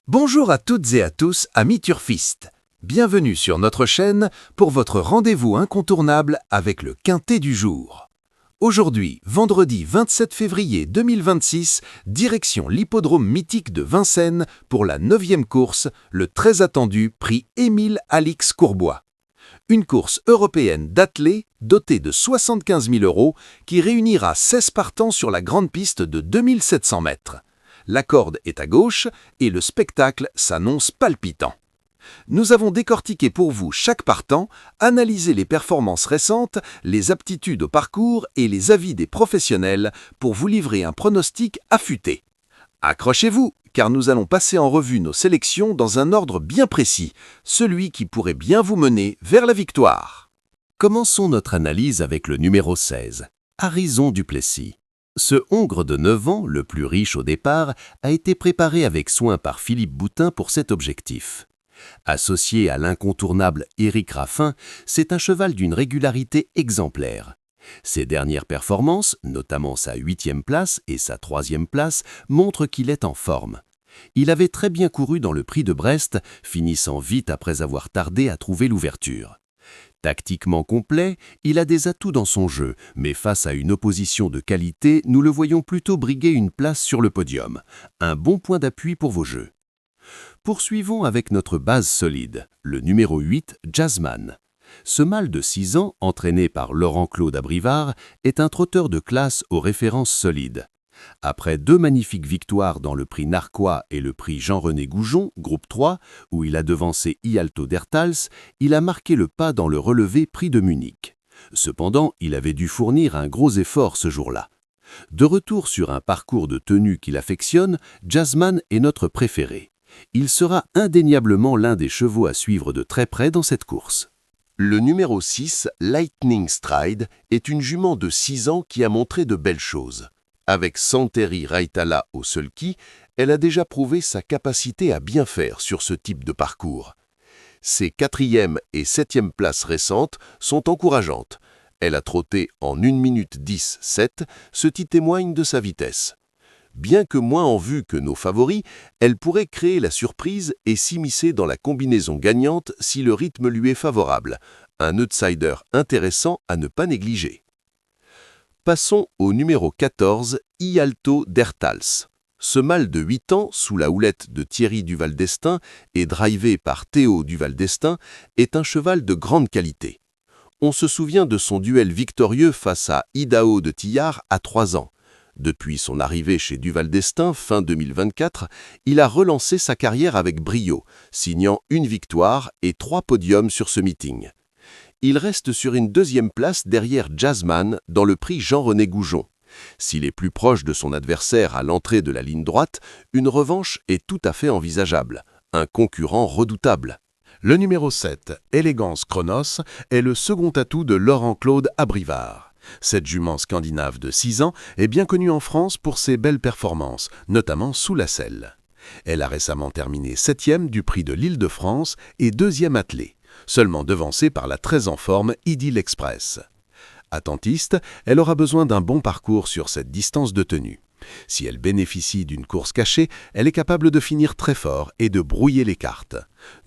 Bonjour à toutes et à tous, amis turfistes. Bienvenue sur notre chaîne pour votre rendez-vous incontournable avec le quintet du jour. Aujourd'hui, vendredi 27 février 2026, direction l'hippodrome mythique de Vincennes pour la 9e course, le très attendu prix Émile Alix Courbois. Une course européenne d'athlée dotée de 75 000 € qui réunira 16 partants sur la grande piste de 2700 mètres. La corde est à gauche et le spectacle s'annonce palpitant. Nous avons décortiqué pour vous chaque partant, analysé les performances récentes, les aptitudes au parcours et les avis des professionnels pour vous livrer un pronostic affûté. Accrochez-vous, car nous allons passer en revue nos sélections dans un ordre bien précis, celui qui pourrait bien vous mener vers la victoire. Commençons notre analyse avec le numéro 16, Harrison du Plessis. Ce hongre de 9 ans, le plus riche au départ, a été préparé avec soin par Philippe Boutin pour cet objectif. Associé à l'incontournable Éric Raffin, c'est un cheval d'une régularité exemplaire. Ses dernières performances, notamment sa 8e place et sa 3e place, montrent qu'il est en forme. Il avait très bien couru dans le prix de Brest, finissant vite après avoir tardé à trouver l'ouverture. Tactiquement complet, il a des atouts dans son jeu, mais face à une opposition de qualité, nous le voyons plutôt briguer une place sur le podium. Un bon point d'appui pour vos jeux. Poursuivons avec notre base solide, le numéro 8, Jazzman. Ce mâle de 6 ans, entraîné par Laurent-Claude Abrivard, est un trotteur de classe aux références solides. Après 2 magnifiques victoires dans le prix Narquois et le prix Jean-René Goujon, groupe 3, où il a devancé Ialto d'Ertals, il a marqué le pas dans le relevé prix de Munich. Cependant, il avait dû fournir un gros effort ce jour-là. De retour sur un parcours de tenue qu'il affectionne, Jazzman est notre préféré. Il sera indéniablement l'un des chevaux à suivre de très près dans cette course. Le numéro 6, Lightning Stride, est une jument de 6 ans qui a montré de belles choses. Avec Santeri Raitala au sulky, elle a déjà prouvé sa capacité à bien faire sur ce type de parcours. Ses 4e et 7e places récentes sont encourageantes. Elle a trotté en 1 minute 10,7, ce qui témoigne de sa vitesse. Bien que moins en vue que nos favoris, elle pourrait créer la surprise et s'immiscer dans la combinaison gagnante si le rythme lui est favorable. Un outsider intéressant à ne pas négliger. Passons au numéro 14, Ialto d'Ertals. Ce mâle de 8 ans, sous la houlette de Thierry Duval d'Estaing et drivé par Théo Duval d'Estaing, est un cheval de grande qualité. On se souvient de son duel victorieux face à Idaho de Tillard à 3 ans. Depuis son arrivée chez Duval d'Estaing fin 2024, il a relancé sa carrière avec brio, signant 1 victoire et 3 podiums sur ce meeting. Il reste sur une 2e place derrière Jazzman dans le prix Jean-René Goujon. S'il est plus proche de son adversaire à l'entrée de la ligne droite, une revanche est tout à fait envisageable. Un concurrent redoutable. Le numéro 7, Élégance Chronos, est le second atout de Laurent-Claude Abrivard. Cette jument scandinave de 6 ans est bien connue en France pour ses belles performances, notamment sous la selle. Elle a récemment terminé 7e du prix de l'Île-de-France et 2e attelée, seulement devancée par la très en forme Idylle Express. Attentiste, elle aura besoin d'un bon parcours sur cette distance de tenue. Si elle bénéficie d'une course cachée, elle est capable de finir très fort et de brouiller les cartes.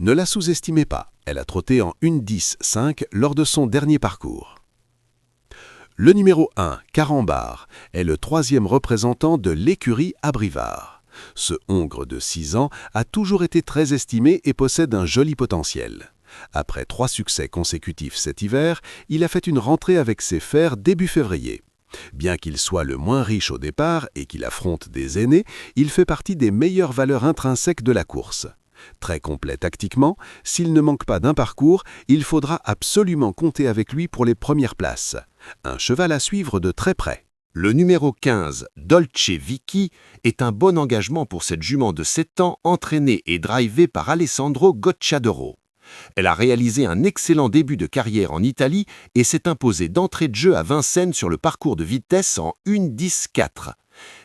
Ne la sous-estimez pas, elle a trotté en 1:10,5 lors de son dernier parcours. Le numéro 1, Carambar, est le 3e représentant de l'écurie Abrivard. Ce hongre de 6 ans a toujours été très estimé et possède un joli potentiel. Après 3 succès consécutifs cet hiver, il a fait une rentrée avec ses fers début février. Bien qu'il soit le moins riche au départ et qu'il affronte des aînés, il fait partie des meilleures valeurs intrinsèques de la course. Très complet tactiquement, s'il ne manque pas d'un parcours, il faudra absolument compter avec lui pour les premières places. Un cheval à suivre de très près. Le numéro 15, Dolce Vicky, est un bon engagement pour cette jument de 7 ans entraînée et drivée par Alessandro Gocciadoro. Elle a réalisé un excellent début de carrière en Italie et s'est imposée d'entrée de jeu à Vincennes sur le parcours de vitesse en 1:10,4.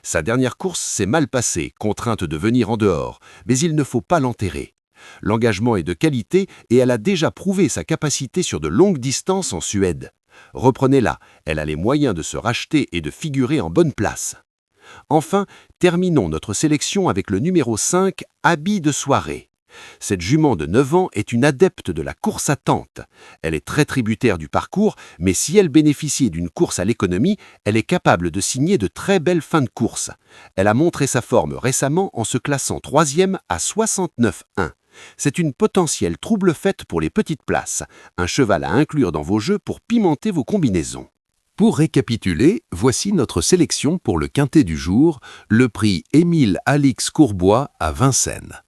Sa dernière course s'est mal passée, contrainte de venir en dehors, mais il ne faut pas l'enterrer. L'engagement est de qualité et elle a déjà prouvé sa capacité sur de longues distances en Suède. Reprenez-la, elle a les moyens de se racheter et de figurer en bonne place. Enfin, terminons notre sélection avec le numéro 5, Habit de soirée. Cette jument de 9 ans est une adepte de la course à tente. Elle est très tributaire du parcours, mais si elle bénéficiait d'une course à l'économie, elle est capable de signer de très belles fins de course. Elle a montré sa forme récemment en se classant 3e à 69,1. C'est une potentielle trouble-fête pour les petites places, un cheval à inclure dans vos jeux pour pimenter vos combinaisons. Pour récapituler, voici notre sélection pour le quintet du jour, le prix Émile Alix Courbois à Vincennes.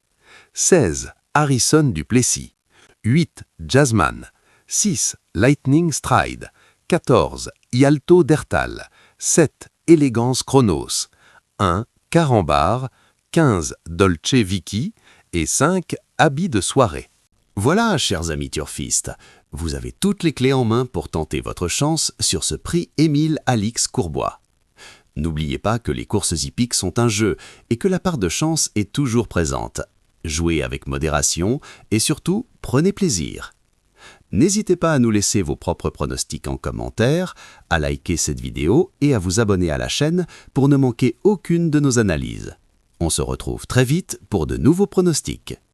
16. Harrison du Plessis. 8. Jazzman. 6. Lightning Stride. 14. Ialto d'Ertal. 7. Élégance Chronos. 1. Carambar. 15. Dolce Vicky. Et 5. Habit de soirée. Voilà, chers amis turfistes, vous avez toutes les clés en main pour tenter votre chance sur ce prix Émile Alix Courbois. N'oubliez pas que les courses hippiques sont un jeu et que la part de chance est toujours présente. Jouez avec modération et surtout, prenez plaisir. N'hésitez pas à nous laisser vos propres pronostics en commentaire, à liker cette vidéo et à vous abonner à la chaîne pour ne manquer aucune de nos analyses. On se retrouve très vite pour de nouveaux pronostics.